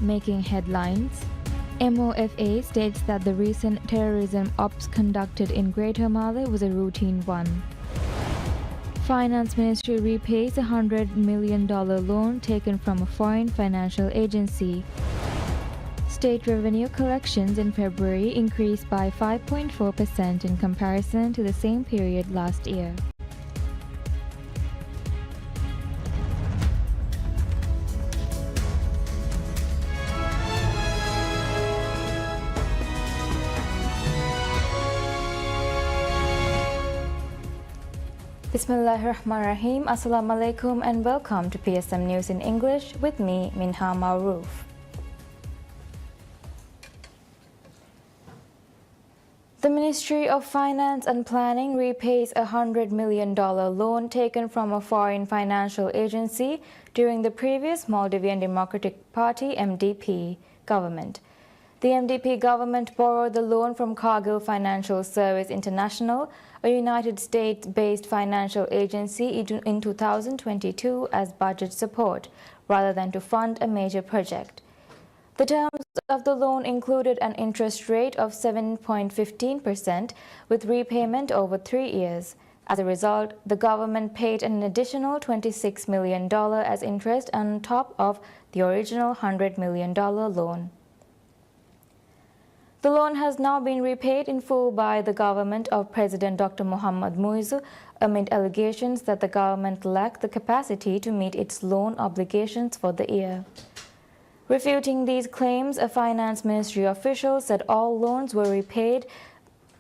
making headlines. MOFA states that the recent terrorism ops conducted in Greater Mali was a routine one. Finance Ministry repays a $100 million loan taken from a foreign financial agency. State revenue collections in February increased by 5.4% in comparison to the same period last year. Bismillahirrahmanirrahim. Assalamu alaikum and welcome to PSM News in English with me, Minha Maroof. The Ministry of Finance and Planning repays a $100 million loan taken from a foreign financial agency during the previous Maldivian Democratic Party MDP government. The MDP government borrowed the loan from Cargill Financial Service International, a United States-based financial agency, in 2022 as budget support, rather than to fund a major project. The terms of the loan included an interest rate of 7.15% with repayment over 3 years. As a result, the government paid an additional $26 million as interest on top of the original $100 million loan. The loan has now been repaid in full by the government of President Dr. Mohamed Muizzu amid allegations that the government lacked the capacity to meet its loan obligations for the year. Refuting these claims, a finance ministry official said all loans were repaid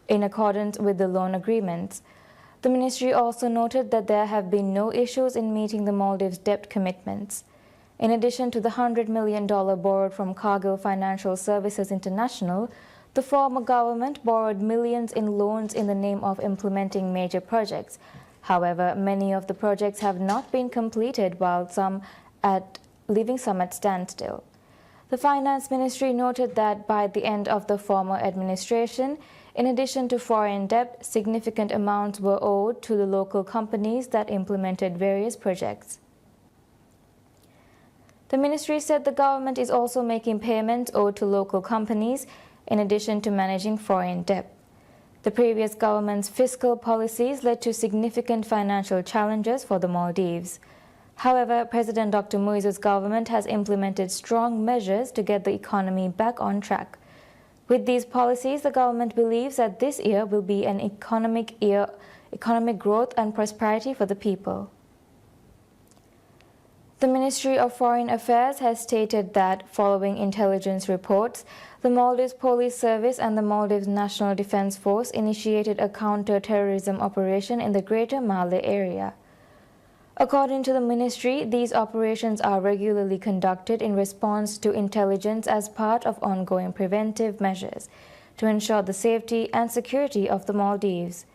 in accordance with the loan agreements. The ministry also noted that there have been no issues in meeting the Maldives' debt commitments. In addition to the $100 million borrowed from Cargill Financial Services International, the former government borrowed millions in loans in the name of implementing major projects. However, many of the projects have not been completed, while leaving some at standstill. The Finance Ministry noted that by the end of the former administration, in addition to foreign debt, significant amounts were owed to the local companies that implemented various projects. The ministry said the government is also making payments owed to local companies in addition to managing foreign debt. The previous government's fiscal policies led to significant financial challenges for the Maldives. However, President Dr. Muizzu's government has implemented strong measures to get the economy back on track. With these policies, the government believes that this year will be an economic growth and prosperity for the people. The Ministry of Foreign Affairs has stated that, following intelligence reports, the Maldives Police Service and the Maldives National Defense Force initiated a counter-terrorism operation in the Greater Mali area. According to the ministry, these operations are regularly conducted in response to intelligence as part of ongoing preventive measures to ensure the safety and security of the Maldives.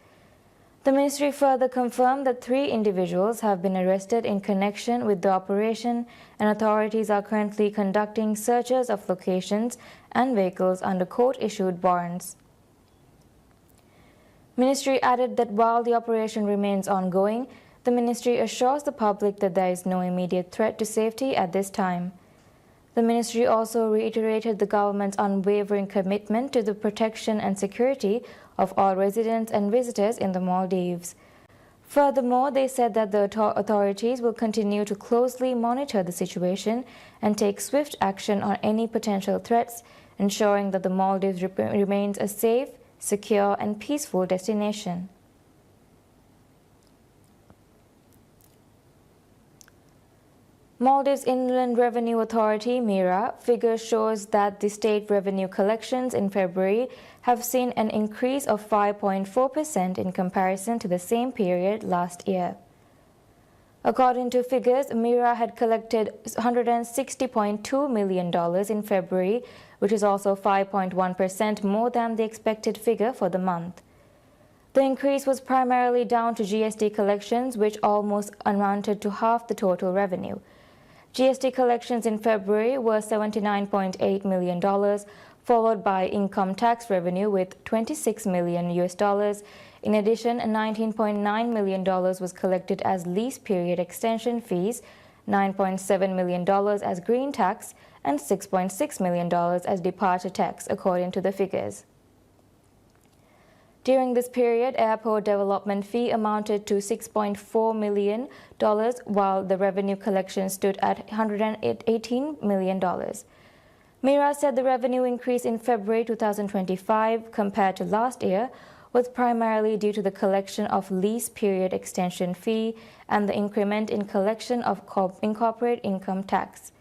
The ministry further confirmed that 3 individuals have been arrested in connection with the operation, and authorities are currently conducting searches of locations and vehicles under court-issued warrants. Ministry added that while the operation remains ongoing, the ministry assures the public that there is no immediate threat to safety at this time. The ministry also reiterated the government's unwavering commitment to the protection and security of all residents and visitors in the Maldives. Furthermore, they said that the authorities will continue to closely monitor the situation and take swift action on any potential threats, ensuring that the Maldives remains a safe, secure, and peaceful destination. Maldives Inland Revenue Authority (MIRA) figure shows that the state revenue collections in February have seen an increase of 5.4% in comparison to the same period last year. According to figures, MIRA had collected $160.2 million in February, which is also 5.1% more than the expected figure for the month. The increase was primarily down to GST collections, which almost amounted to half the total revenue. GST collections in February were $79.8 million, followed by income tax revenue with $26 million. In addition, $19.9 million was collected as lease period extension fees $9.7 million as green tax, and $6.6 million as departure tax, according to the figures. During this period, airport development fee amounted to $6.4 million, while the revenue collection stood at $118 million. Mira said the revenue increase in February 2025 compared to last year was primarily due to the collection of lease period extension fee and the increment in collection of corporate income tax.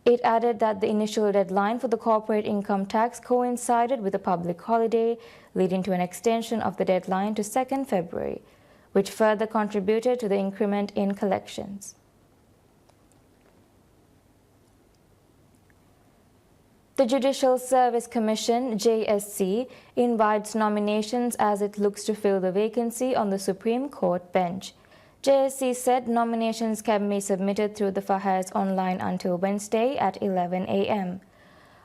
It added that the initial deadline for the corporate income tax coincided with a public holiday, leading to an extension of the deadline to 2nd February, which further contributed to the increment in collections. The Judicial Service Commission, JSC, invites nominations as it looks to fill the vacancy on the Supreme Court bench. JSC said nominations can be submitted through the Fahaz online until Wednesday at 11 a.m.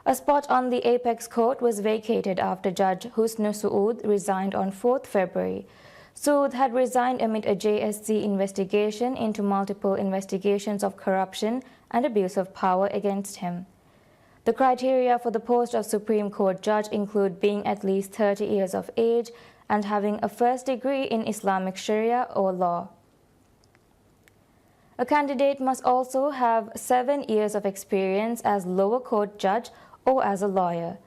A spot on the Apex Court was vacated after Judge Husn Sood resigned on 4th February. Sood had resigned amid a JSC investigation into multiple investigations of corruption and abuse of power against him. The criteria for the post of Supreme Court judge include being at least 30 years of age and having a first degree in Islamic Sharia or law. A candidate must also have 7 years of experience as lower court judge or as a lawyer.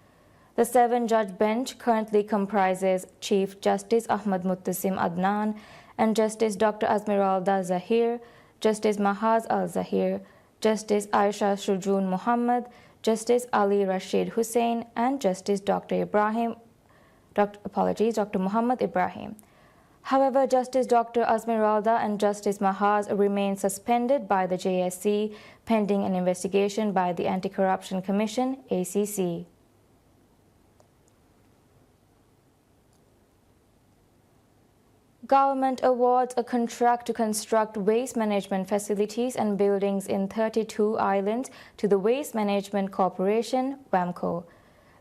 The 7-judge bench currently comprises Chief Justice Ahmad Muttasim Adnan and Justice Dr. Azmiralda Zahir, Justice Mahaz Al-Zahir, Justice Aisha Shujun Muhammad, Justice Ali Rashid Hussain, and Justice Dr. Muhammad Ibrahim. However, Justice Dr. Azmiralda and Justice Mahaz remain suspended by the JSC pending an investigation by the Anti-Corruption Commission, ACC. Government awards a contract to construct waste management facilities and buildings in 32 islands to the Waste Management Corporation, WAMCO.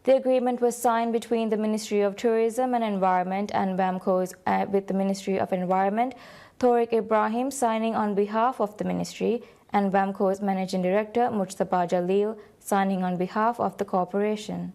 The agreement was signed between the Ministry of Tourism and Environment and WAMCO's with the Ministry of Environment, Tariq Ibrahim signing on behalf of the ministry, and WAMCO's Managing Director, Mujtaba Jalil, signing on behalf of the corporation.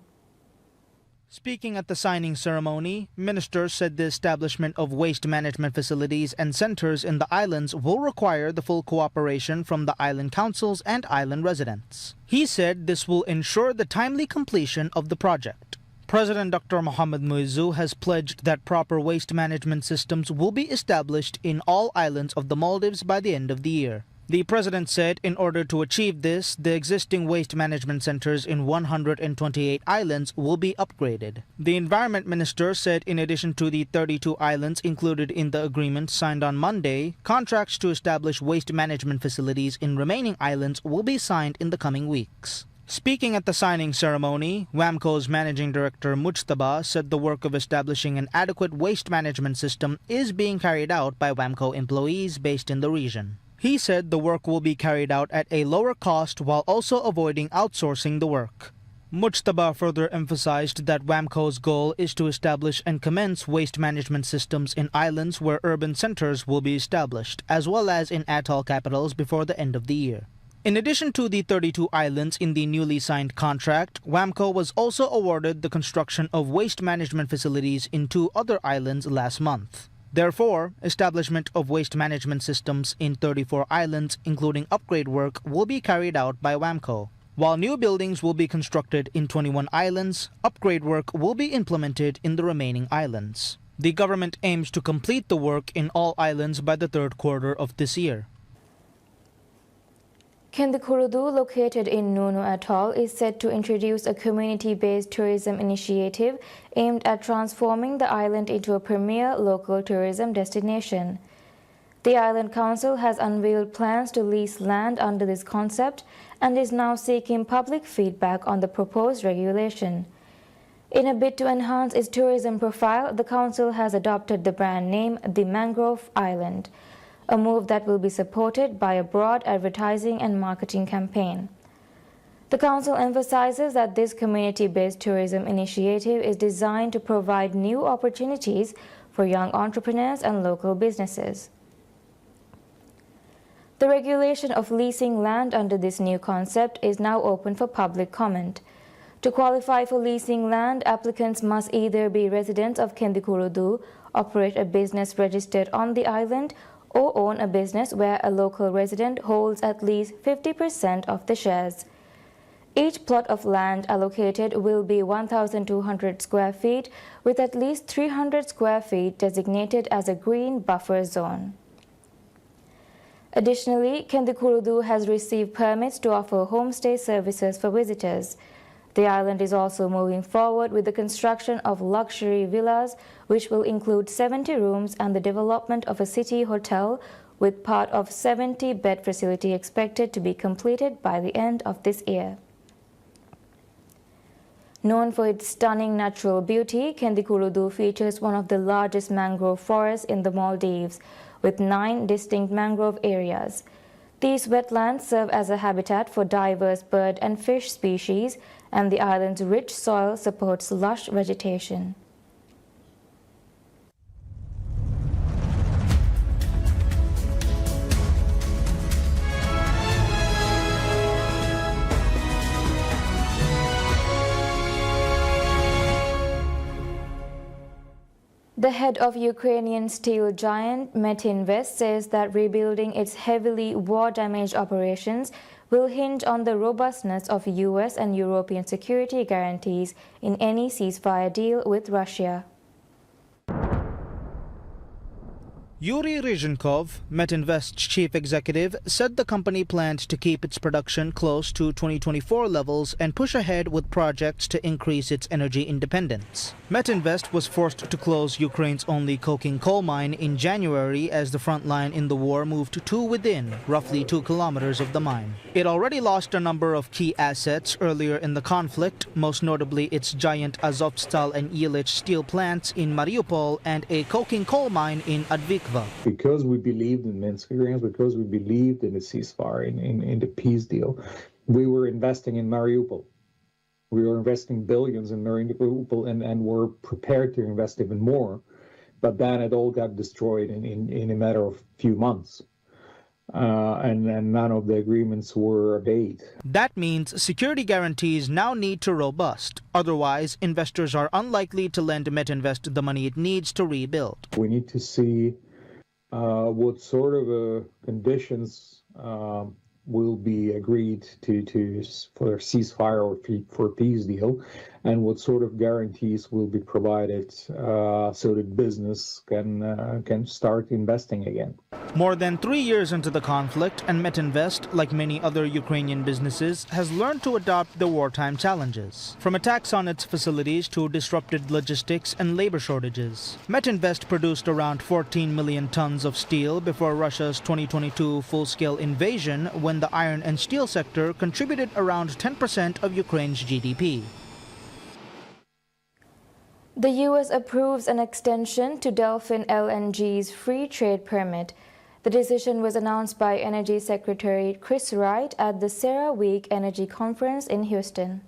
Speaking at the signing ceremony, ministers said the establishment of waste management facilities and centers in the islands will require the full cooperation from the island councils and island residents. He said this will ensure the timely completion of the project. President Dr. Mohamed Muizzu has pledged that proper waste management systems will be established in all islands of the Maldives by the end of the year. The president said in order to achieve this, the existing waste management centers in 128 islands will be upgraded. The environment minister said in addition to the 32 islands included in the agreement signed on Monday, contracts to establish waste management facilities in remaining islands will be signed in the coming weeks. Speaking at the signing ceremony, WAMCO's Managing Director Mujtaba said the work of establishing an adequate waste management system is being carried out by WAMCO employees based in the region. He said the work will be carried out at a lower cost while also avoiding outsourcing the work. Mujtaba further emphasized that WAMCO's goal is to establish and commence waste management systems in islands where urban centers will be established, as well as in atoll capitals before the end of the year. In addition to the 32 islands in the newly signed contract, WAMCO was also awarded the construction of waste management facilities in 2 other islands last month. Therefore, establishment of waste management systems in 34 islands, including upgrade work, will be carried out by WAMCO. While new buildings will be constructed in 21 islands, upgrade work will be implemented in the remaining islands. The government aims to complete the work in all islands by the 3rd quarter of this year. Kendikurudu, located in Nunu Atoll, is set to introduce a community-based tourism initiative aimed at transforming the island into a premier local tourism destination. The Island Council has unveiled plans to lease land under this concept and is now seeking public feedback on the proposed regulation. In a bid to enhance its tourism profile, the Council has adopted the brand name The Mangrove Island, a move that will be supported by a broad advertising and marketing campaign. The Council emphasizes that this community-based tourism initiative is designed to provide new opportunities for young entrepreneurs and local businesses. The regulation of leasing land under this new concept is now open for public comment. To qualify for leasing land, applicants must either be residents of Kendikurudu, operate a business registered on the island, or own a business where a local resident holds at least 50% of the shares. Each plot of land allocated will be 1,200 square feet, with at least 300 square feet designated as a green buffer zone. Additionally, Kendikurudu has received permits to offer homestay services for visitors. The island is also moving forward with the construction of luxury villas, which will include 70 rooms, and the development of a city hotel with part of 70-bed facility expected to be completed by the end of this year. Known for its stunning natural beauty, Kendikurudu features one of the largest mangrove forests in the Maldives, with 9 distinct mangrove areas. These wetlands serve as a habitat for diverse bird and fish species, and the island's rich soil supports lush vegetation. The head of Ukrainian steel giant Metinvest says that rebuilding its heavily war-damaged operations will hinge on the robustness of US and European security guarantees in any ceasefire deal with Russia. Yuri Ryzhenkov, Metinvest's chief executive, said the company planned to keep its production close to 2024 levels and push ahead with projects to increase its energy independence. Metinvest was forced to close Ukraine's only coking coal mine in January as the front line in the war moved to within roughly 2 kilometers of the mine. It already lost a number of key assets earlier in the conflict, most notably its giant Azovstal and Yilich steel plants in Mariupol and a coking coal mine in Advikva. Because we believed in Minsk agreements, because we believed in the ceasefire, in the peace deal, we were investing in Mariupol. We were investing billions in Mariupol and were prepared to invest even more. But then it all got destroyed in a matter of few months. And none of the agreements were obeyed. That means security guarantees now need to robust. Otherwise, investors are unlikely to lend Metinvest the money it needs to rebuild. We need to see what sort of conditions will be agreed to for a ceasefire or for a peace deal, and what sort of guarantees will be provided so that business can start investing again. More than 3 years into the conflict, and Metinvest, like many other Ukrainian businesses, has learned to adapt the wartime challenges. From attacks on its facilities to disrupted logistics and labor shortages. Metinvest produced around 14 million tons of steel before Russia's 2022 full-scale invasion, when the iron and steel sector contributed around 10% of Ukraine's GDP. The U.S. approves an extension to Delfin LNG's free trade permit. The decision was announced by Energy Secretary Chris Wright at the CERAWeek Energy Conference in Houston.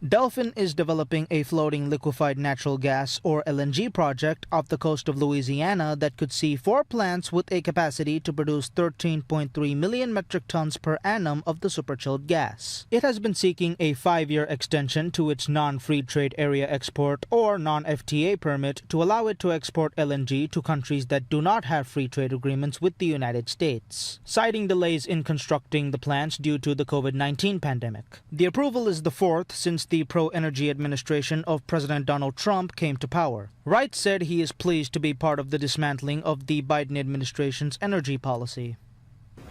Delfin is developing a floating liquefied natural gas or LNG project off the coast of Louisiana that could see 4 plants with a capacity to produce 13.3 million metric tons per annum of the superchilled gas. It has been seeking a 5-year extension to its non-free trade area export or non-FTA permit to allow it to export LNG to countries that do not have free trade agreements with the United States, citing delays in constructing the plants due to the COVID-19 pandemic. The approval is the 4th since the pro-energy administration of President Donald Trump came to power. Wright said he is pleased to be part of the dismantling of the Biden administration's energy policy.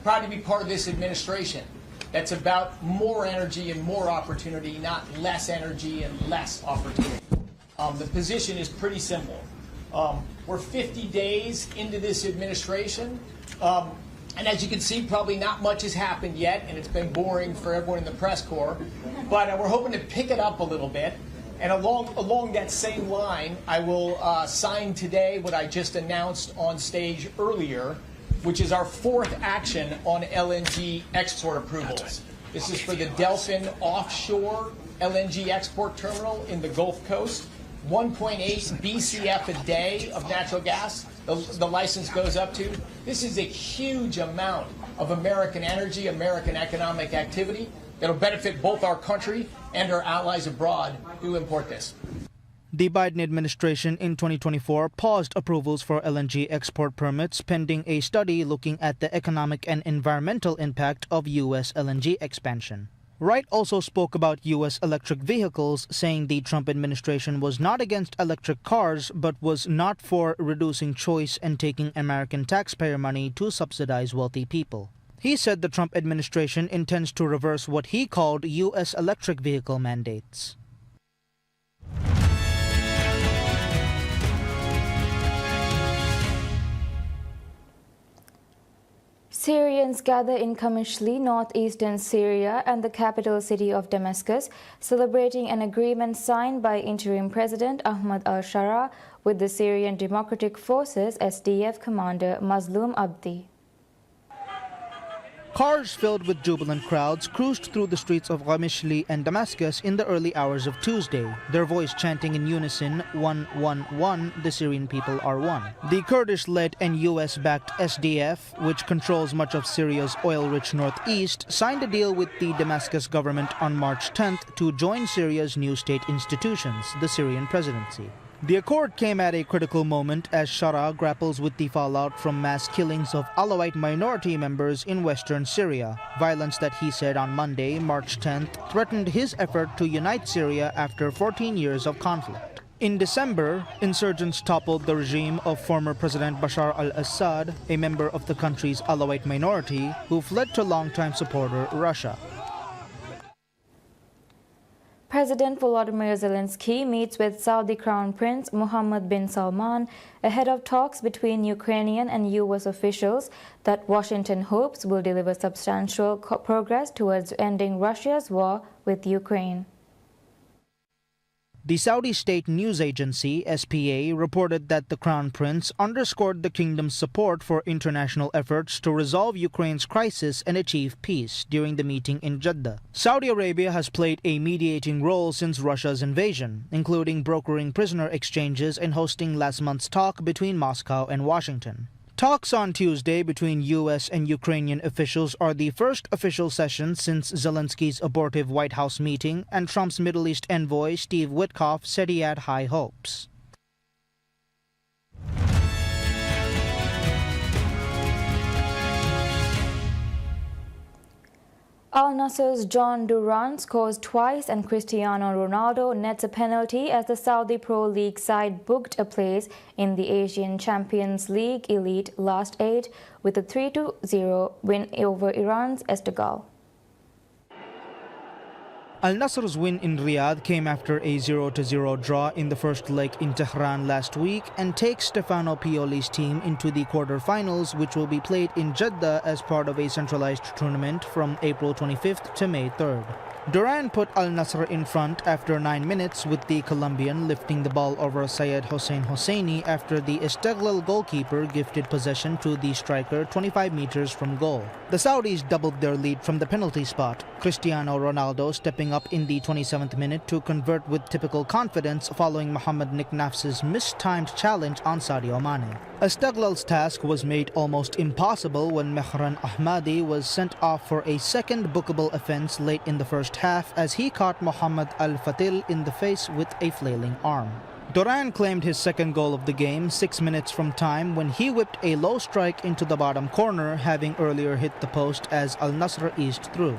Proud to be part of this administration that's about more energy and more opportunity, not less energy and less opportunity. The position is pretty simple. We're 50 days into this administration. And as you can see, probably not much has happened yet, and it's been boring for everyone in the press corps. But we're hoping to pick it up a little bit. And along that same line, I will sign today what I just announced on stage earlier, which is our 4th action on LNG export approvals. This is for the Delfin offshore LNG export terminal in the Gulf Coast. 1.8 BCF a day of natural gas. the license goes up to. This is a huge amount of American energy, American economic activity that'll benefit both our country and our allies abroad who import this. The Biden administration in 2024 paused approvals for LNG export permits pending a study looking at the economic and environmental impact of U.S. LNG expansion. Wright also spoke about U.S. electric vehicles, saying the Trump administration was not against electric cars, but was not for reducing choice and taking American taxpayer money to subsidize wealthy people. He said the Trump administration intends to reverse what he called U.S. electric vehicle mandates. Syrians gather in Qamishli, northeastern Syria, and the capital city of Damascus, celebrating an agreement signed by interim President Ahmad al-Shara with the Syrian Democratic Forces SDF commander Mazloum Abdi. Cars filled with jubilant crowds cruised through the streets of Qamishli and Damascus in the early hours of Tuesday, their voice chanting in unison, 111, the Syrian people are one. The Kurdish-led and US-backed SDF, which controls much of Syria's oil-rich northeast, signed a deal with the Damascus government on March 10th to join Syria's new state institutions, the Syrian presidency. The accord came at a critical moment as Shara grapples with the fallout from mass killings of Alawite minority members in western Syria, violence that he said on Monday, March 10th, threatened his effort to unite Syria after 14 years of conflict. In December, insurgents toppled the regime of former President Bashar al-Assad, a member of the country's Alawite minority, who fled to longtime supporter Russia. President Volodymyr Zelensky meets with Saudi Crown Prince Mohammed bin Salman ahead of talks between Ukrainian and U.S. officials that Washington hopes will deliver substantial progress towards ending Russia's war with Ukraine. The Saudi state news agency, SPA, reported that the Crown Prince underscored the kingdom's support for international efforts to resolve Ukraine's crisis and achieve peace during the meeting in Jeddah. Saudi Arabia has played a mediating role since Russia's invasion, including brokering prisoner exchanges and hosting last month's talk between Moscow and Washington. Talks on Tuesday between U.S. and Ukrainian officials are the first official session since Zelensky's abortive White House meeting, and Trump's Middle East envoy Steve Witkoff said he had high hopes. Al Nassr's John Duran scores twice and Cristiano Ronaldo nets a penalty as the Saudi Pro League side booked a place in the Asian Champions League Elite Last 8 with a 3-0 win over Iran's Esteghlal. Al Nassr's win in Riyadh came after a 0-0 draw in the first leg in Tehran last week and takes Stefano Pioli's team into the quarterfinals, which will be played in Jeddah as part of a centralized tournament from April 25th to May 3rd. Duran put Al Nassr in front after 9 minutes, with the Colombian lifting the ball over Syed Hossein Hosseini after the Esteghlal goalkeeper gifted possession to the striker 25 meters from goal. The Saudis doubled their lead from the penalty spot, Cristiano Ronaldo stepping up in the 27th minute to convert with typical confidence following Mohamed Niknafs's mistimed challenge on Sadio Mane. Esteghlal's task was made almost impossible when Mehran Ahmadi was sent off for a second bookable offense late in the first half as he caught Mohamed Al-Fatil in the face with a flailing arm. Duran claimed his second goal of the game 6 minutes from time when he whipped a low strike into the bottom corner, having earlier hit the post as Al Nassr eased through.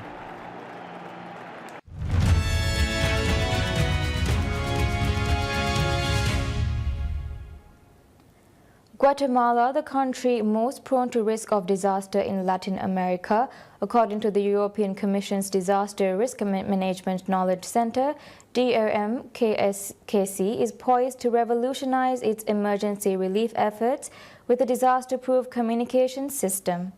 Guatemala, the country most prone to risk of disaster in Latin America, according to the European Commission's Disaster Risk Management Knowledge Center, DRM-KC is poised to revolutionize its emergency relief efforts with a disaster-proof communication system.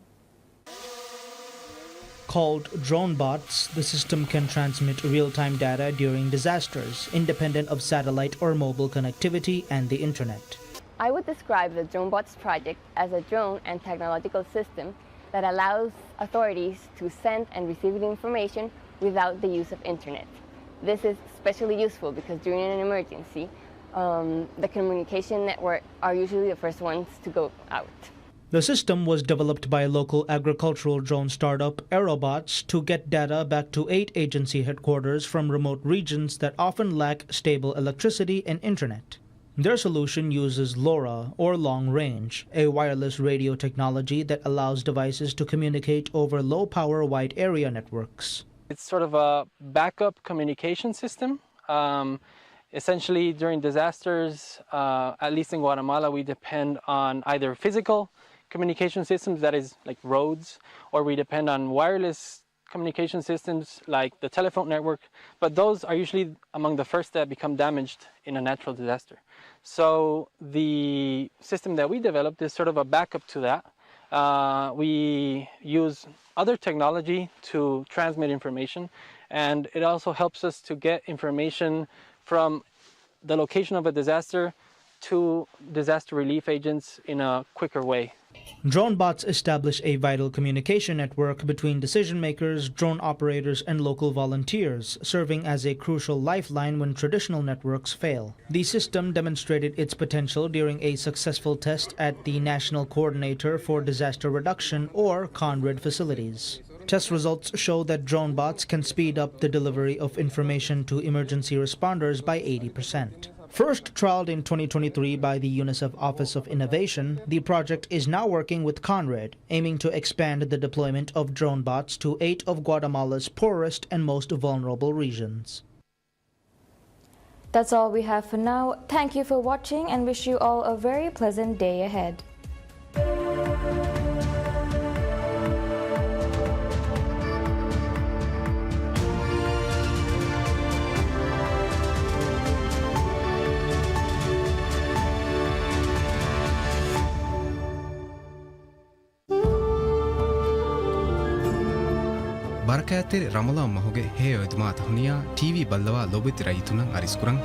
Called DroneBots, the system can transmit real-time data during disasters, independent of satellite or mobile connectivity and the internet. I would describe the DroneBots project as a drone and technological system that allows authorities to send and receive information without the use of internet. This is especially useful because during an emergency, The communication network are usually the first ones to go out. The system was developed by local agricultural drone startup Aerobots to get data back to 8 agency headquarters from remote regions that often lack stable electricity and internet. Their solution uses LoRa, or long range, a wireless radio technology that allows devices to communicate over low-power wide area networks. It's sort of a backup communication system. Essentially, during disasters, at least in Guatemala, we depend on either physical communication systems, that is like roads, or we depend on wireless communication systems like the telephone network, but those are usually among the first that become damaged in a natural disaster. So the system that we developed is sort of a backup to that. We use other technology to transmit information, and it also helps us to get information from the location of a disaster to disaster relief agents in a quicker way. DroneBots establish a vital communication network between decision makers, drone operators, and local volunteers, serving as a crucial lifeline when traditional networks fail. The system demonstrated its potential during a successful test at the National Coordinator for Disaster Reduction, or CONRAD, facilities. Test results show that DroneBots can speed up the delivery of information to emergency responders by 80%. First trialed in 2023 by the UNICEF Office of Innovation, the project is now working with CONRAD, aiming to expand the deployment of DroneBots to 8 of Guatemala's poorest and most vulnerable regions. That's all we have for now. Thank you for watching and wish you all a very pleasant day ahead. ಬರಕಾತೆರೆ ರಮಲಾ ಮಹುಗೆ ಹೇ ಒದ್ಮಾತ ಹುನಿಯಾ TV ಬಲ್ಲವಾ ಲೋಬಿತ್ ರೈತುನಂ ಅರಿಸ್ಕುರಂ